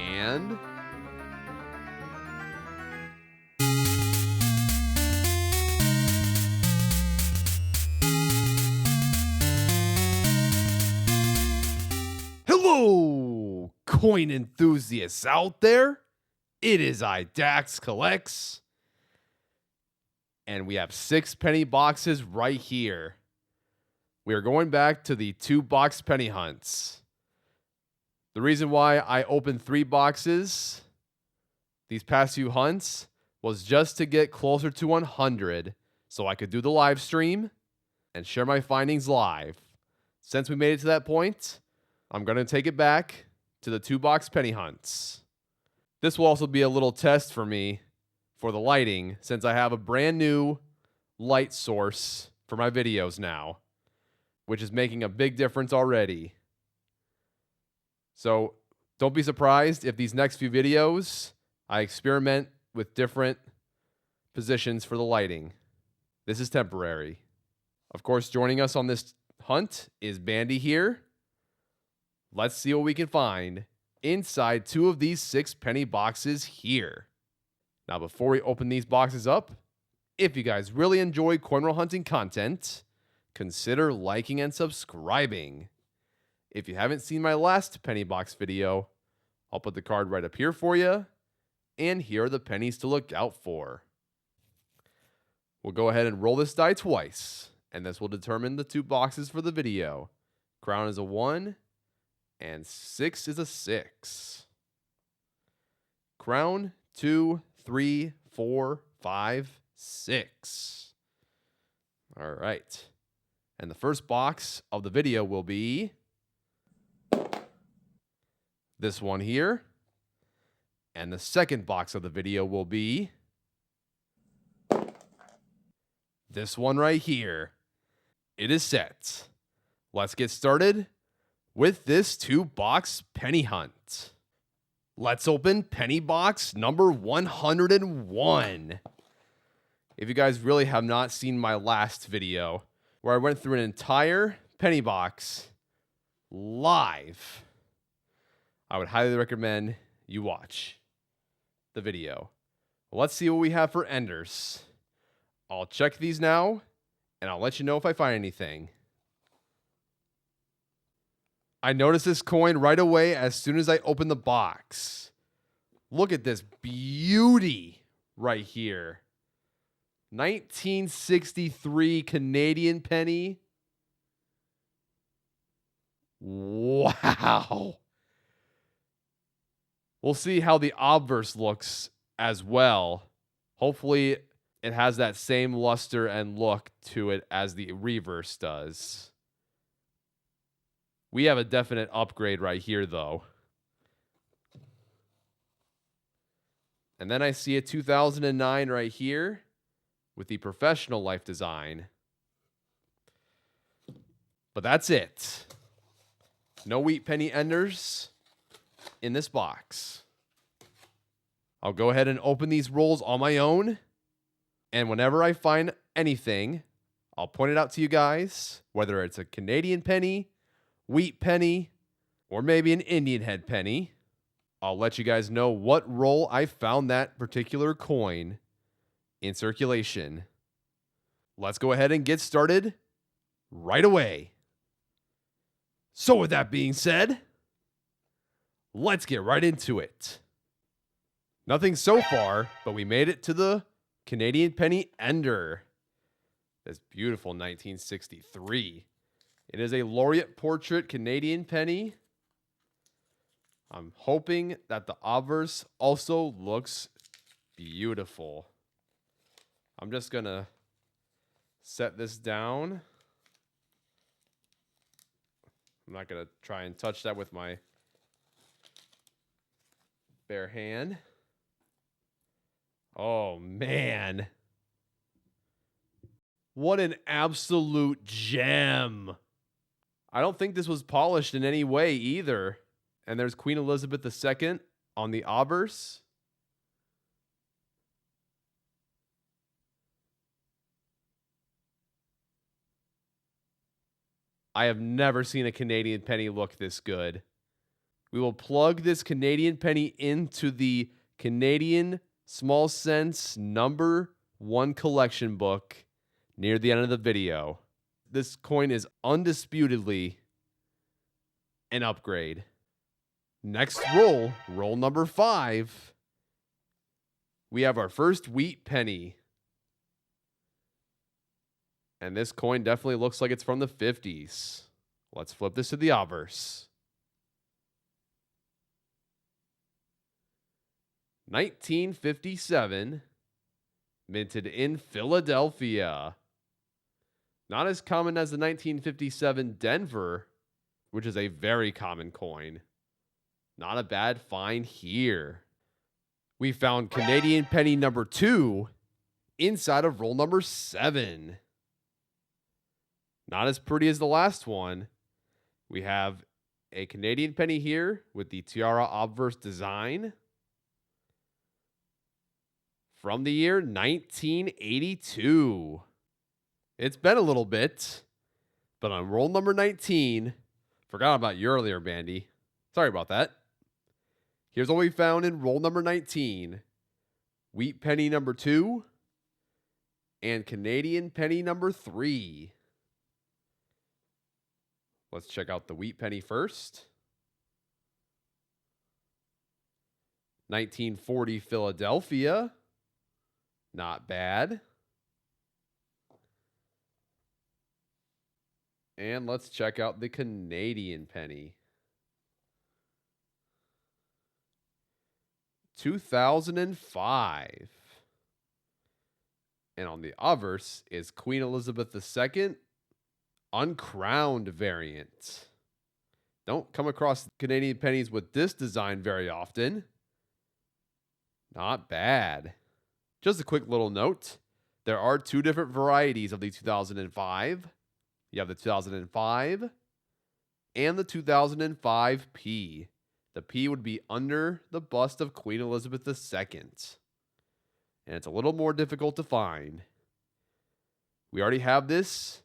And hello, coin enthusiasts out there. It is I, Dax Collects, and we have 6 penny boxes right here. We are going back to the 2-box penny hunts. The reason why I opened 3 boxes these past few hunts was just to get closer to 100 so I could do the live stream and share my findings live. Since we made it to that point, I'm going to take it back to the 2-box penny hunts. This will also be a little test for me for the lighting, since I have a brand new light source for my videos now, which is making a big difference already. So don't be surprised if these next few videos I experiment with different positions for the lighting. This is temporary. Of course, joining us on this hunt is Bandy here. Let's see what we can find inside 2 of these 6 penny boxes here. Now, before we open these boxes up, if you guys really enjoy coin roll hunting content, consider liking and subscribing. If you haven't seen my last penny box video, I'll put the card right up here for you. And here are the pennies to look out for. We'll go ahead and roll this die twice, and this will determine the 2 boxes for the video. Crown is a 1, and 6 is a 6. Crown, 2, 3, 4, 5, 6. All right. And the first box of the video will be this one here. And the second box of the video will be this one right here. It is set. Let's get started with this 2-box penny hunt. Let's open penny box number 101. If you guys really have not seen my last video, where I went through an entire penny box live, I would highly recommend you watch the video. Let's see what we have for enders. I'll check these now, and I'll let you know if I find anything. I noticed this coin right away as soon as I opened the box. Look at this beauty right here. 1963 Canadian penny. Wow. We'll see how the obverse looks as well. Hopefully it has that same luster and look to it as the reverse does. We have a definite upgrade right here, though. And then I see a 2009 right here with the professional life design. But that's it. No wheat penny enders in this box. I'll go ahead and open these rolls on my own. And whenever I find anything, I'll point it out to you guys, whether it's a Canadian penny, wheat penny, or maybe an Indian head penny. I'll let you guys know what roll I found that particular coin in circulation. Let's go ahead and get started right away. So with that being said, let's get right into it. Nothing so far, but we made it to the Canadian penny ender. This beautiful 1963. It is a laureate portrait Canadian penny. I'm hoping that the obverse also looks beautiful. I'm just going to set this down. I'm not going to try and touch that with my bare hand. Oh, man. What an absolute gem. I don't think this was polished in any way either. And there's Queen Elizabeth II on the obverse. I have never seen a Canadian penny look this good. We will plug this Canadian penny into the Canadian Small Cents #1 collection book near the end of the video. This coin is undisputedly an upgrade. Next roll, roll number 5. We have our first wheat penny. And this coin definitely looks like it's from the 50s. Let's flip this to the obverse. 1957, minted in Philadelphia. Not as common as the 1957 Denver, which is a very common coin. Not a bad find here. We found Canadian penny number 2 inside of roll number 7. Not as pretty as the last one. We have a Canadian penny here with the tiara obverse design from the year 1982. It's been a little bit, but on roll number 19, forgot about you earlier, Bandy. Sorry about that. Here's what we found in roll number 19. Wheat penny number 2 and Canadian penny number 3. Let's check out the wheat penny first. 1940 Philadelphia. Not bad. And let's check out the Canadian penny. 2005. And on the obverse is Queen Elizabeth II uncrowned variant. Don't come across Canadian pennies with this design very often. Not bad. Just a quick little note. There are 2 different varieties of the 2005. You have the 2005 and the 2005 P. The P would be under the bust of Queen Elizabeth II. And it's a little more difficult to find. We already have this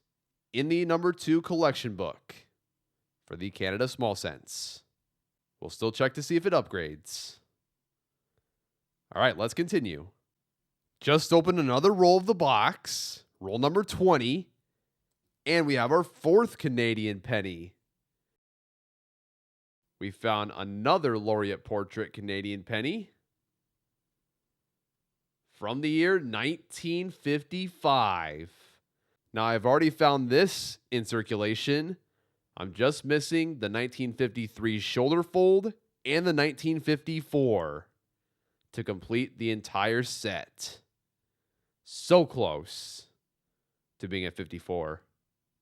in the number 2 collection book for the Canada Small Cents. We'll still check to see if it upgrades. All right, let's continue. Just opened another roll of the box, roll number 20, and we have our 4th Canadian penny. We found another laureate portrait Canadian penny from the year 1955. Now, I've already found this in circulation. I'm just missing the 1953 shoulder fold and the 1954 to complete the entire set. So close to being at 54.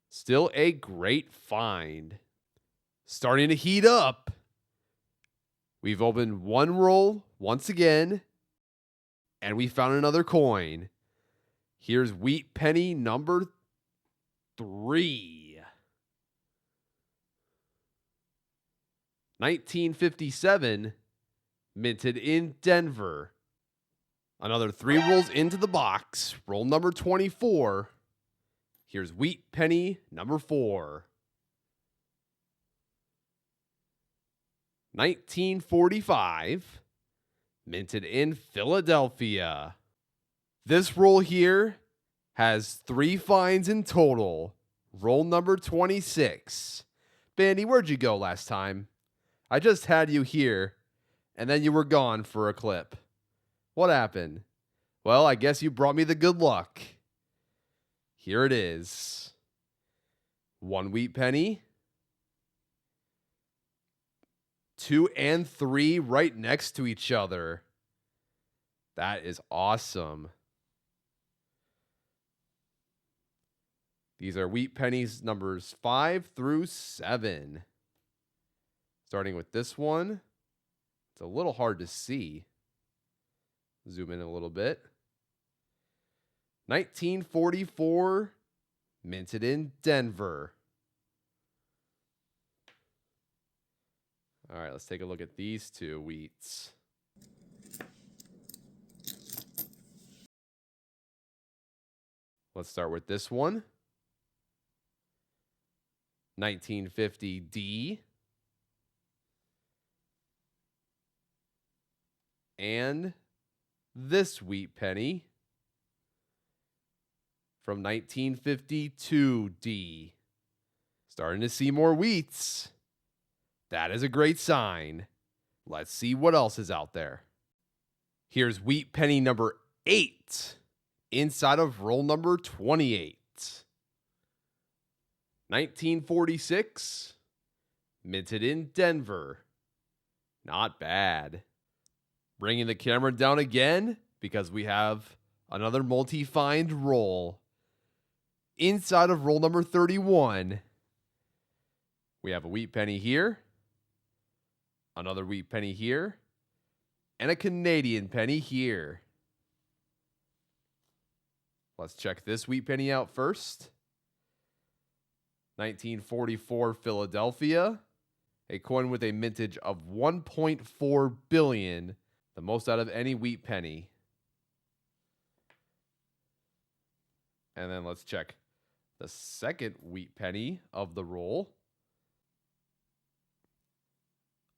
Still a great find. Starting to heat up. We've opened one roll once again, and we found another coin. Here's wheat penny number 3. 1957, minted in Denver. Another 3 rolls into the box. Roll number 24. Here's wheat penny number 4. 1945, minted in Philadelphia. This roll here has 3 finds in total. Roll number 26. Bandy, where'd you go last time? I just had you here, and then you were gone for a clip. What happened? Well, I guess you brought me the good luck. Here it is. 1 wheat penny. 2 and 3 right next to each other. That is awesome. These are wheat pennies numbers 5 through 7. Starting with this one. It's a little hard to see. Zoom in a little bit. 1944, minted in Denver. All right, let's take a look at these 2 wheats. Let's start with this one. 1950 D. And this wheat penny from 1952D. Starting to see more wheats. That is a great sign. Let's see what else is out there. Here's wheat penny number 8 inside of roll number 28. 1946, minted in Denver. Not bad. Bringing the camera down again because we have another multi-find roll. Inside of roll number 31, we have a wheat penny here, another wheat penny here, and a Canadian penny here. Let's check this wheat penny out first. 1944 Philadelphia, a coin with a mintage of 1.4 billion, the most out of any wheat penny. And then let's check the second wheat penny of the roll.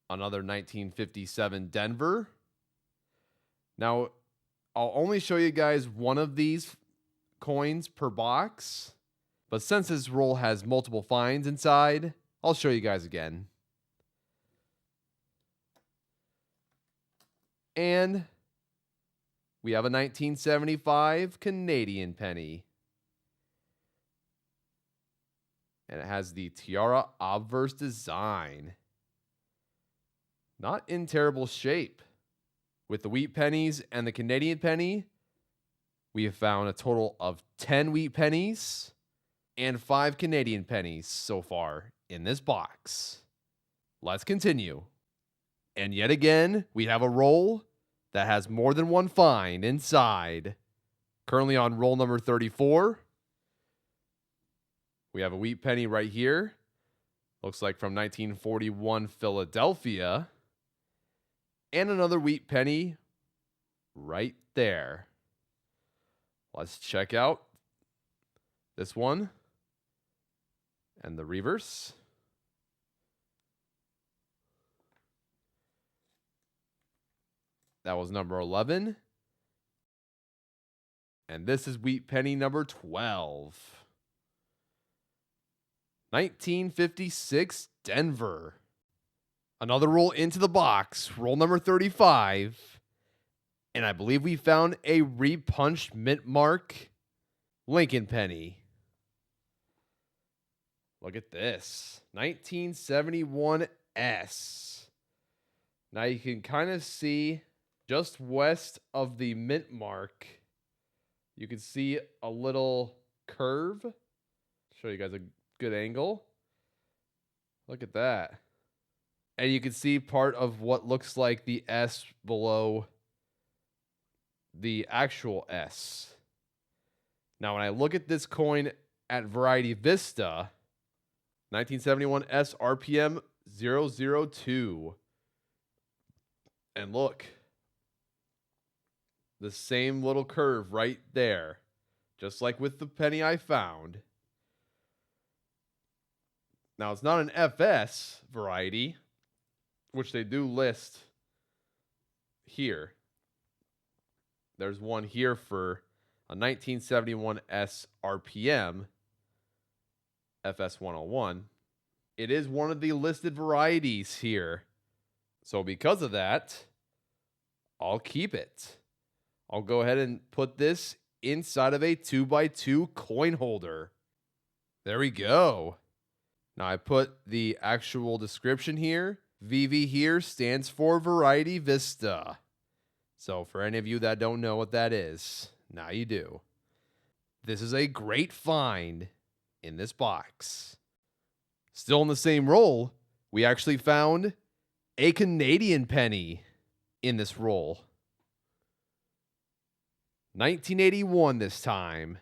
Another 1957 Denver. Now, I'll only show you guys one of these coins per box, but since this roll has multiple finds inside, I'll show you guys again. And we have a 1975 Canadian penny. And it has the tiara obverse design. Not in terrible shape. With the wheat pennies and the Canadian penny, we have found a total of 10 wheat pennies and 5 Canadian pennies so far in this box. Let's continue. And yet again, we have a roll that has more than one find inside. Currently on roll number 34. We have a wheat penny right here. Looks like from 1941 Philadelphia. And another wheat penny right there. Let's check out this one and the reverse. That was number 11. And this is wheat penny number 12. 1956 Denver. Another roll into the box. Roll number 35. And I believe we found a repunched mint mark Lincoln penny. Look at this. 1971 S. Now you can kind of see just west of the mint mark, you can see a little curve. Show you guys a good angle. Look at that. And you can see part of what looks like the S below the actual S. Now, when I look at this coin at Variety Vista, 1971 S RPM 002. And look, the same little curve right there, just like with the penny I found. Now, it's not an FS variety, which they do list here. There's one here for a 1971 S RPM FS 101. It is one of the listed varieties here. So because of that, I'll keep it. I'll go ahead and put this inside of a 2x2 coin holder. There we go. Now I put the actual description here. VV here stands for Variety Vista. So for any of you that don't know what that is, now you do. This is a great find in this box. Still in the same roll, we actually found a Canadian penny in this roll. 1981 this time.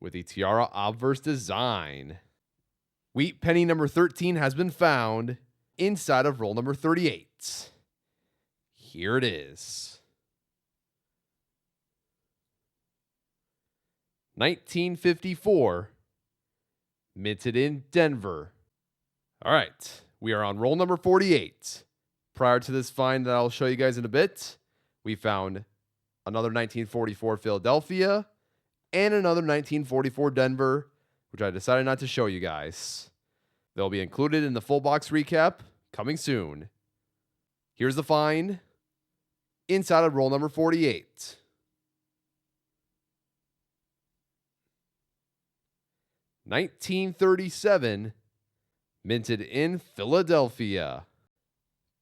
With the tiara obverse design. Wheat penny number 13 has been found inside of roll number 38. Here it is. 1954, minted in Denver. All right, we are on roll number 48. Prior to this find that I'll show you guys in a bit, we found another 1944 Philadelphia and another 1944 Denver, which I decided not to show you guys. They'll be included in the full box recap coming soon. Here's the find inside of roll number 48. $1937, minted in Philadelphia.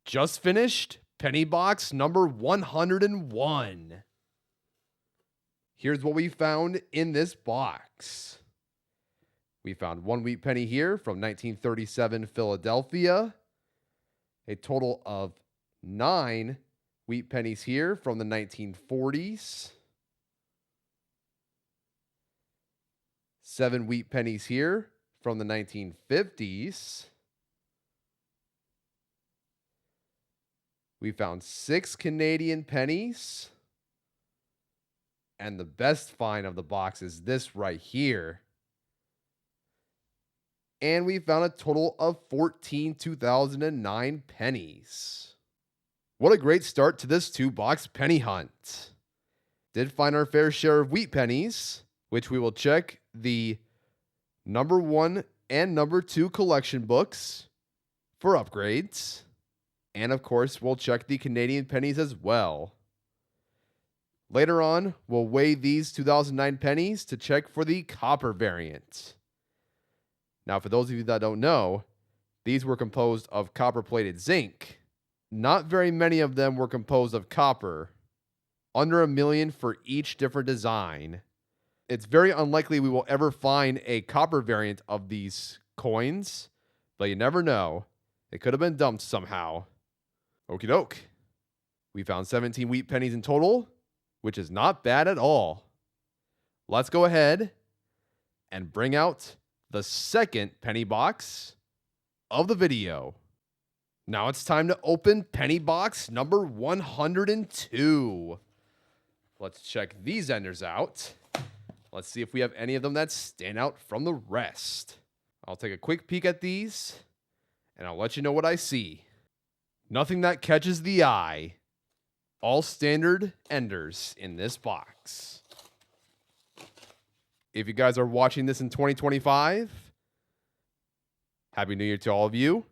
Just finished penny box number 101. Here's what we found in this box. We found one wheat penny here from 1937 Philadelphia. A total of 9 wheat pennies here from the 1940s. 7 wheat pennies here from the 1950s. We found 6 Canadian pennies. And the best find of the box is this right here. And we found a total of 14 2009 pennies. What a great start to this 2-box penny hunt. Did find our fair share of wheat pennies, which we will check the number 1 and number 2 collection books for upgrades. And of course, we'll check the Canadian pennies as well. Later on, we'll weigh these 2009 pennies to check for the copper variant. Now, for those of you that don't know, these were composed of copper-plated zinc. Not very many of them were composed of copper. Under 1 million for each different design. It's very unlikely we will ever find a copper variant of these coins, but you never know. It could have been dumped somehow. Okie doke. We found 17 wheat pennies in total, which is not bad at all. Let's go ahead and bring out the second penny box of the video. Now it's time to open penny box number 102. Let's check these enders out. Let's see if we have any of them that stand out from the rest. I'll take a quick peek at these, and I'll let you know what I see. Nothing that catches the eye. All standard enders in this box. If you guys are watching this in 2025, Happy New Year to all of you.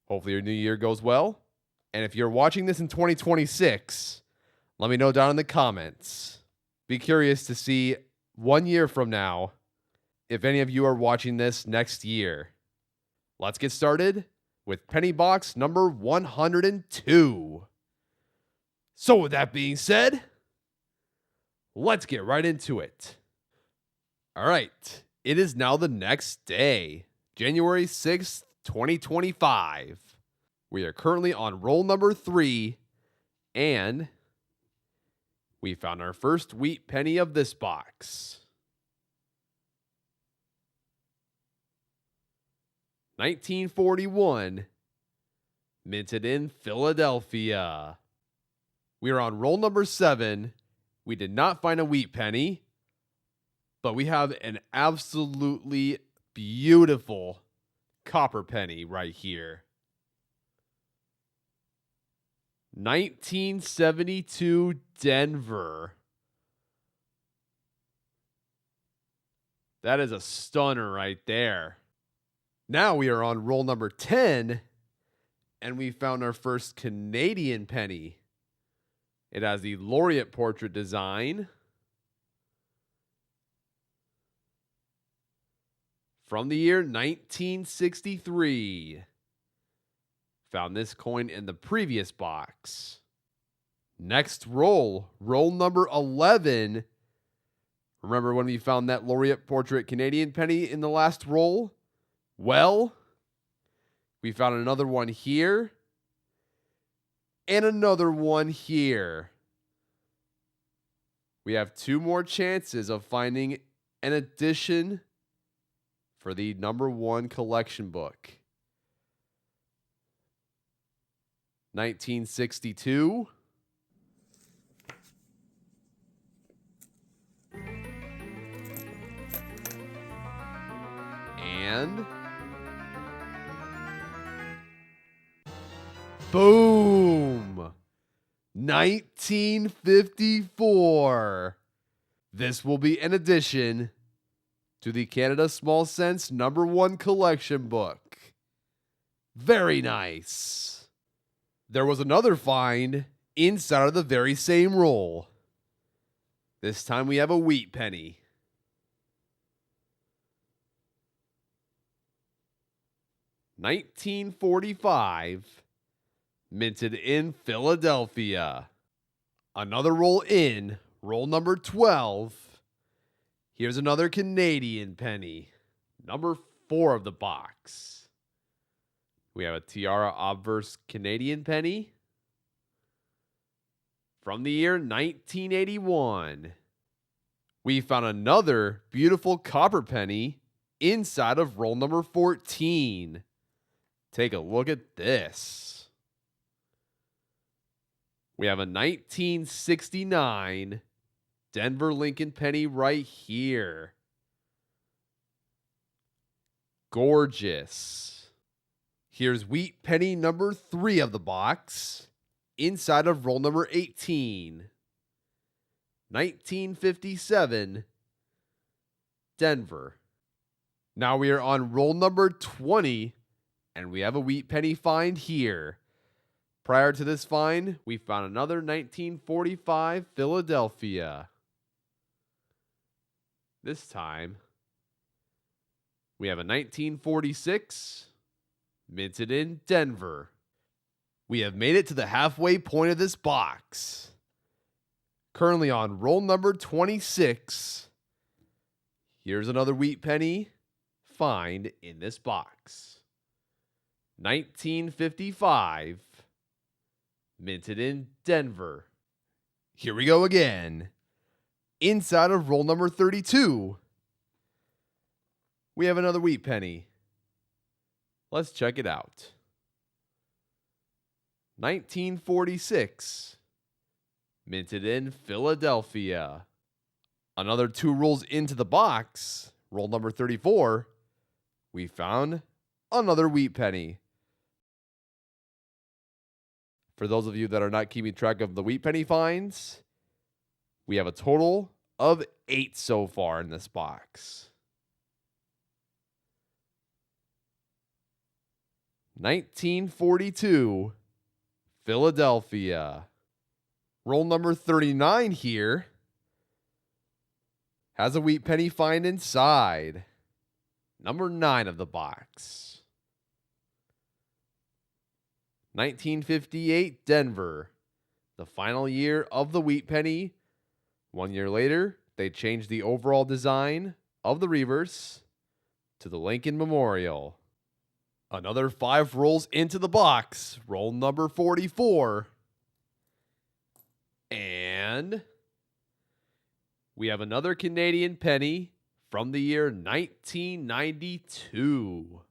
Hopefully your new year goes well. And if you're watching this in 2026, let me know down in the comments. Be curious to see 1 year from now if any of you are watching this next year. Let's get started with penny box number 102. So with that being said, let's get right into it. All right, it is now the next day, January 6th, 2025. We are currently on roll number 3, and we found our first wheat penny of this box. 1941, minted in Philadelphia. We are on roll number 7. We did not find a wheat penny, but we have an absolutely beautiful copper penny right here. 1972 Denver. That is a stunner right there. Now we are on roll number 10, and we found our first Canadian penny. It has the laureate portrait design from the year 1963. Found this coin in the previous box. Next roll, roll number 11. Remember when we found that laureate portrait Canadian penny in the last roll? Well, we found another one here. And another one here. We have 2 more chances of finding an edition for the number 1 collection book. 1962. And Boom! 1954. This will be an addition to the Canada Small Sense #1 collection book. Very nice. There was another find inside of the very same roll. This time we have a wheat penny. $19.45, minted in Philadelphia. Another roll in, roll number 12. Here's another Canadian penny, number 4 of the box. We have a Tiara Obverse Canadian penny from the year 1981. We found another beautiful copper penny inside of roll number 14. Take a look at this. We have a 1969 Denver Lincoln penny right here. Gorgeous. Here's wheat penny number 3 of the box inside of roll number 18. 1957 Denver. Now we are on roll number 20, and we have a wheat penny find here. Prior to this find, we found another 1945 Philadelphia. This time, we have a 1946 minted in Denver. We have made it to the halfway point of this box. Currently on roll number 26. Here's another wheat penny find in this box. 1955, minted in Denver. Here we go again. Inside of roll number 32, we have another wheat penny. Let's check it out. 1946, minted in Philadelphia. Another 2 rolls into the box. Roll number 34, we found another wheat penny. For those of you that are not keeping track of the wheat penny finds, we have a total of 8 so far in this box. 1942, Philadelphia. Roll number 39 here has a wheat penny find inside. Number 9 of the box. 1958 Denver. The final year of the wheat penny. 1 year later, they changed the overall design of the reverse to the Lincoln Memorial. Another 5 rolls into the box. Roll number 44. And we have another Canadian penny from the year 1992.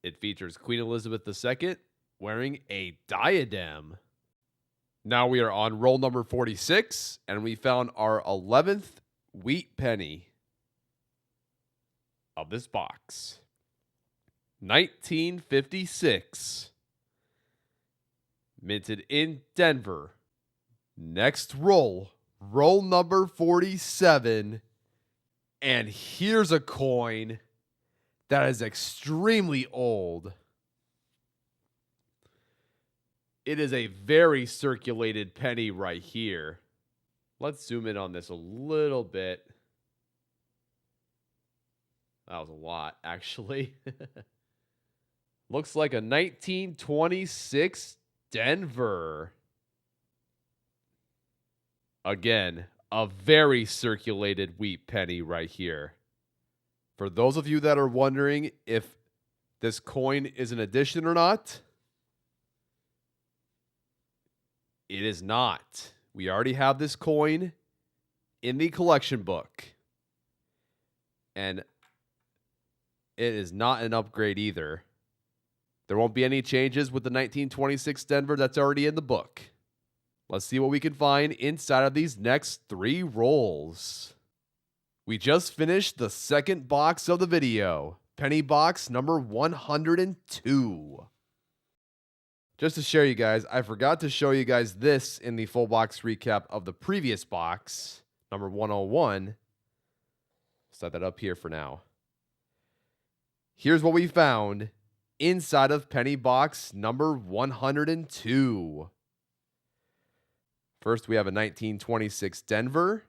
It features Queen Elizabeth II wearing a diadem. Now we are on roll number 46, and we found our 11th wheat penny of this box. 1956. Minted in Denver. Next roll, roll number 47. And here's a coin that is extremely old. It is a very circulated penny right here. Let's zoom in on this a little bit. That was a lot, actually. Looks like a 1926 Denver. Again, a very circulated wheat penny right here. For those of you that are wondering if this coin is an addition or not, it is not. We already have this coin in the collection book. And it is not an upgrade either. There won't be any changes with the 1926 Denver that's already in the book. Let's see what we can find inside of these next 3 rolls. We just finished the second box of the video, penny box number 102. Just to share you guys, I forgot to show you guys this in the full box recap of the previous box, number 101. Set that up here for now. Here's what we found inside of penny box number 102. First, we have a 1926 Denver.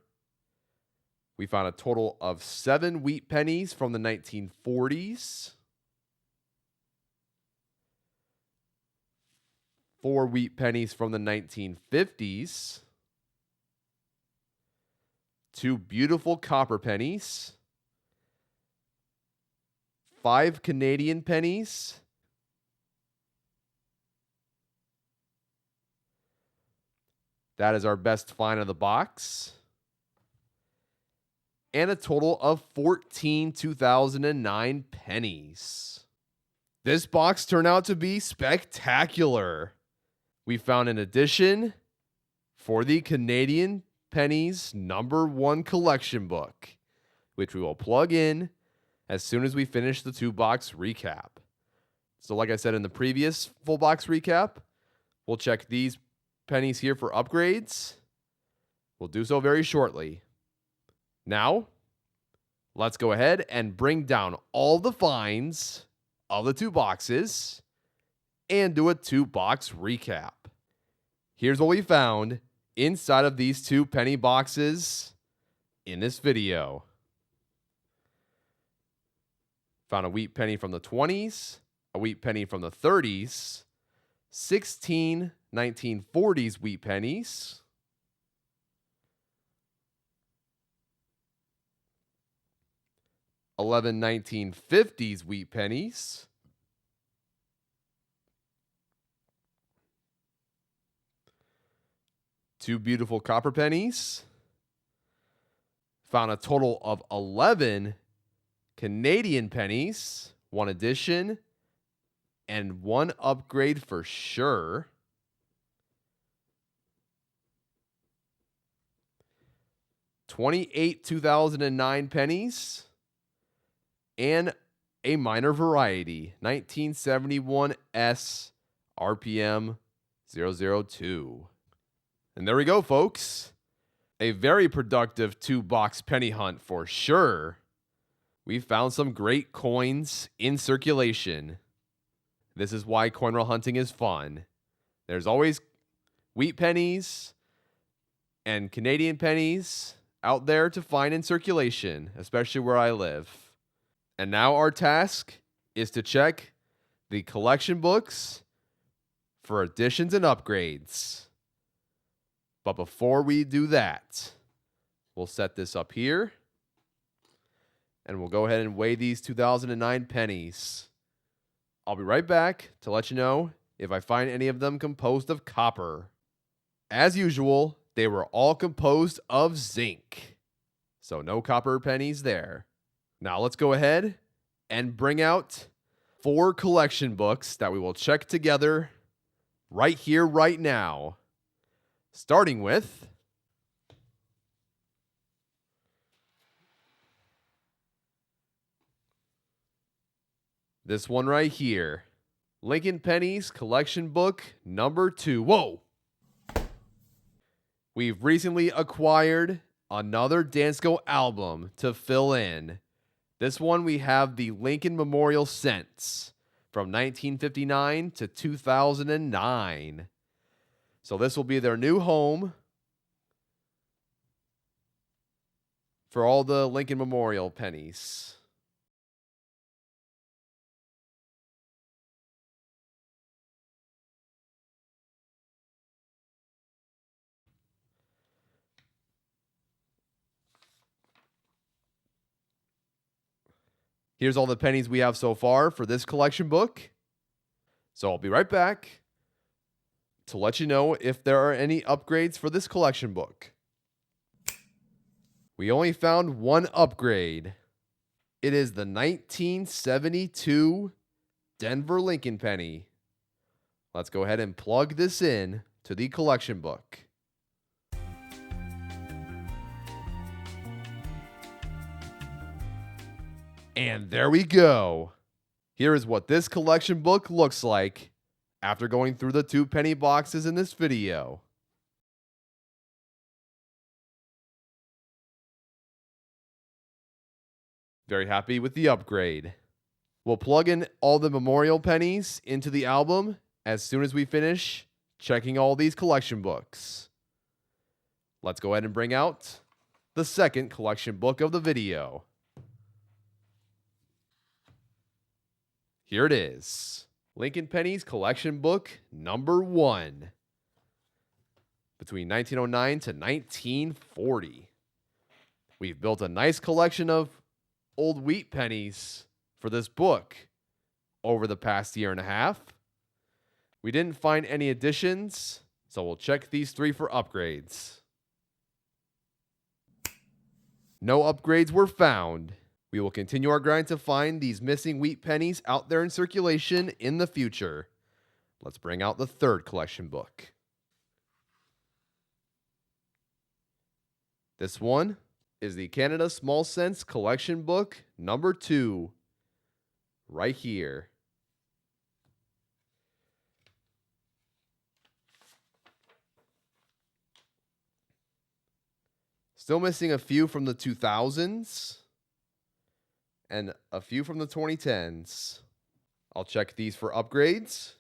We found a total of 7 wheat pennies from the 1940s. 4 wheat pennies from the 1950s. 2 beautiful copper pennies. 5 Canadian pennies. That is our best find of the box. And a total of 14 2009 pennies. This box turned out to be spectacular. We found an addition for the Canadian Pennies #1 collection book, which we will plug in as soon as we finish the 2-box recap. So like I said in the previous full box recap, we'll check these pennies here for upgrades. We'll do so very shortly. Now, let's go ahead and bring down all the finds of the 2 boxes and do a 2-box recap. Here's what we found inside of these 2 penny boxes in this video. Found a wheat penny from the 20s, a wheat penny from the 30s, 16 1940s wheat pennies, 11 1950s wheat pennies, 2 beautiful copper pennies, found a total of 11 Canadian pennies, 1 addition, and 1 upgrade for sure. 28 2009 pennies, and a minor variety, 1971 S RPM 002. And there we go, folks. A very productive 2-box penny hunt for sure. We found some great coins in circulation. This is why coin roll hunting is fun. There's always wheat pennies and Canadian pennies out there to find in circulation, especially where I live. And now our task is to check the collection books for additions and upgrades. But before we do that, we'll set this up here. And we'll go ahead and weigh these 2009 pennies. I'll be right back to let you know if I find any of them composed of copper. As usual, they were all composed of zinc. So no copper pennies there. Now let's go ahead and bring out 4 collection books that we will check together right here, right now. Starting with this one right here. Lincoln Pennies Collection Book number 2. Whoa! We've recently acquired another Dansko album to fill in. This one we have the Lincoln Memorial Cents from 1959 to 2009. So this will be their new home for all the Lincoln Memorial pennies. Here's all the pennies we have so far for this collection book. So I'll be right back to let you know if there are any upgrades for this collection book. We only found 1 upgrade. It is the 1972 Denver Lincoln penny. Let's go ahead and plug this in to the collection book. And there we go. Here is what this collection book looks like after going through the 2 penny boxes in this video. Very happy with the upgrade. We'll plug in all the memorial pennies into the album as soon as we finish checking all these collection books. Let's go ahead and bring out the second collection book of the video. Here it is. Lincoln Pennies collection book number 1. Between 1909 to 1940. We've built a nice collection of old wheat pennies for this book over the past year and a half. We didn't find any additions, so we'll check these 3 for upgrades. No upgrades were found. We will continue our grind to find these missing wheat pennies out there in circulation in the future. Let's bring out the third collection book. This one is the Canada Small Cents collection book number 2. Right here. Still missing a few from the 2000s and a few from the 2010s. I'll check these for upgrades.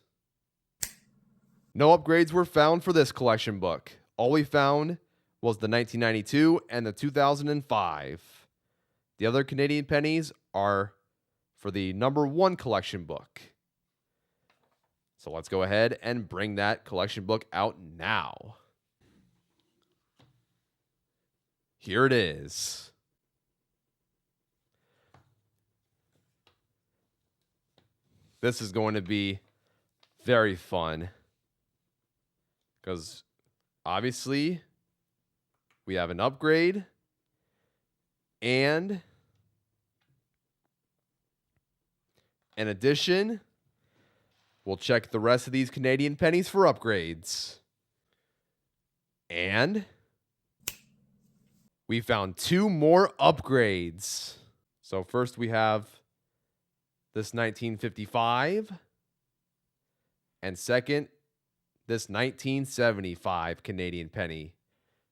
No upgrades were found for this collection book. All we found was the 1992 and the 2005. The other Canadian pennies are for the number 1 collection book. So let's go ahead and bring that collection book out now. Here it is. This is going to be very fun because obviously we have an upgrade and in addition, we'll check the rest of these Canadian pennies for upgrades. And we found 2 more upgrades. So first we have this 1955. And second, this 1975 Canadian penny.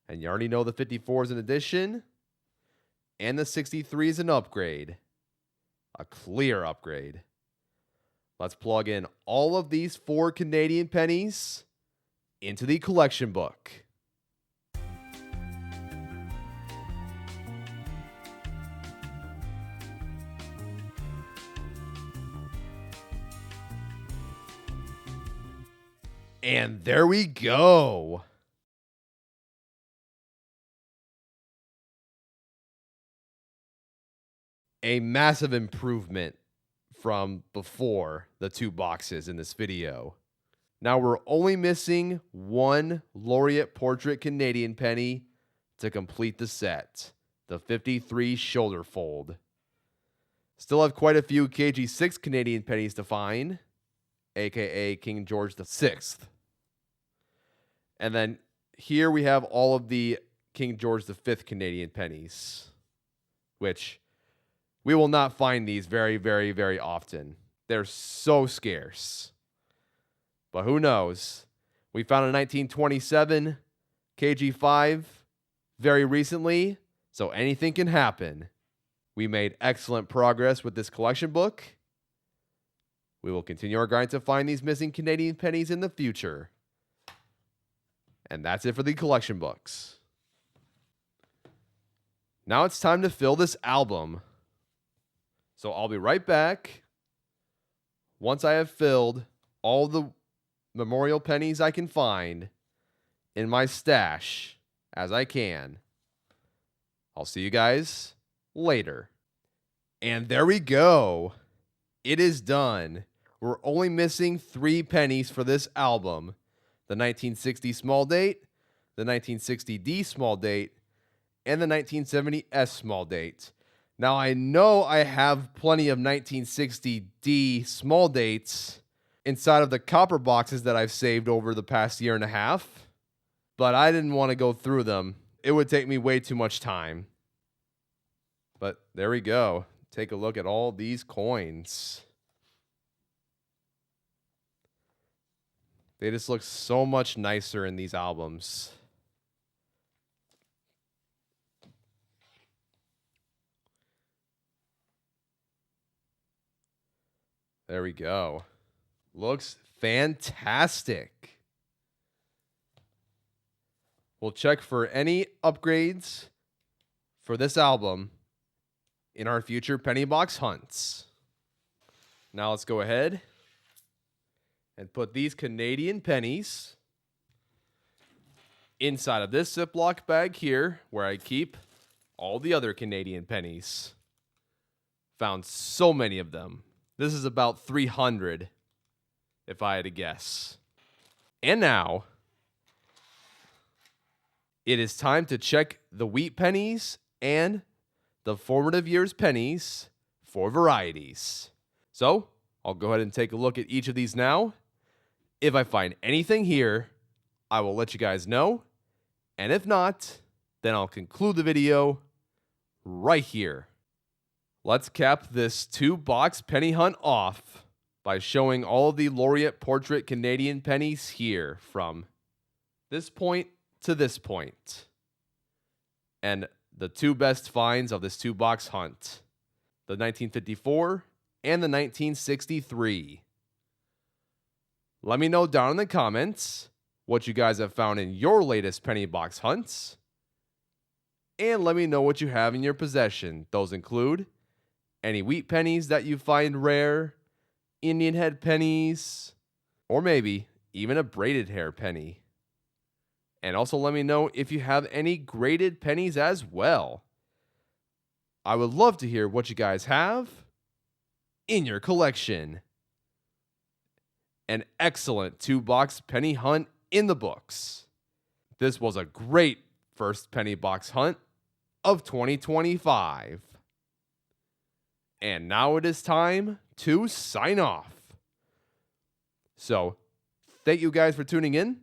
And you already know the 54 is an addition. And the 63 is an upgrade. A clear upgrade. Let's plug in all of these 4 Canadian pennies into the collection book. And there we go. A massive improvement from before the 2 boxes in this video. Now we're only missing 1 Laureate Portrait Canadian penny to complete the set. The 53 shoulder fold. Still have quite a few KG6 Canadian pennies to find, aka King George VI. And then here we have all of the King George V Canadian pennies, which we will not find these very, very, very often. They're so scarce. But who knows? We found a 1927 KG5 very recently, so anything can happen. We made excellent progress with this collection book. We will continue our grind to find these missing Canadian pennies in the future. And that's it for the collection books. Now it's time to fill this album. So I'll be right back once I have filled all the memorial pennies I can find in my stash as I can. I'll see you guys later. And there we go. It is done. We're only missing 3 pennies for this album. The 1960 small date, the 1960D small date, and the 1970S small date. Now, I know I have plenty of 1960D small dates inside of the copper boxes that I've saved over the past year and a half, but I didn't want to go through them. It would take me way too much time. But there we go. Take a look at all these coins. They just look so much nicer in these albums. There we go. Looks fantastic. We'll check for any upgrades for this album in our future penny box hunts. Now let's go ahead and put these Canadian pennies inside of this Ziploc bag here where I keep all the other Canadian pennies. Found so many of them. This is about 300 if I had to guess. And now it is time to check the wheat pennies and the formative years pennies for varieties. So I'll go ahead and take a look at each of these now. If I find anything here, I will let you guys know. And if not, then I'll conclude the video right here. Let's cap this 2-box penny hunt off by showing all the Laureate Portrait Canadian pennies here from this point to this point. And the 2 best finds of this 2-box hunt, the 1954 and the 1963. Let me know down in the comments what you guys have found in your latest penny box hunts. And let me know what you have in your possession. Those include any wheat pennies that you find rare, Indian head pennies, or maybe even a braided hair penny. And also let me know if you have any graded pennies as well. I would love to hear what you guys have in your collection. An excellent 2-box penny hunt in the books. This was a great first penny box hunt of 2025. And now it is time to sign off. So, thank you guys for tuning in.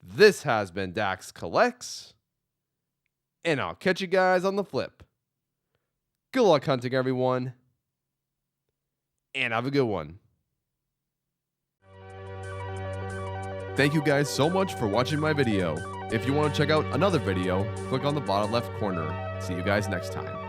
This has been Dax Collects, and I'll catch you guys on the flip. Good luck hunting, everyone, and have a good one. Thank you guys so much for watching my video. If you want to check out another video, click on the bottom left corner. See you guys next time.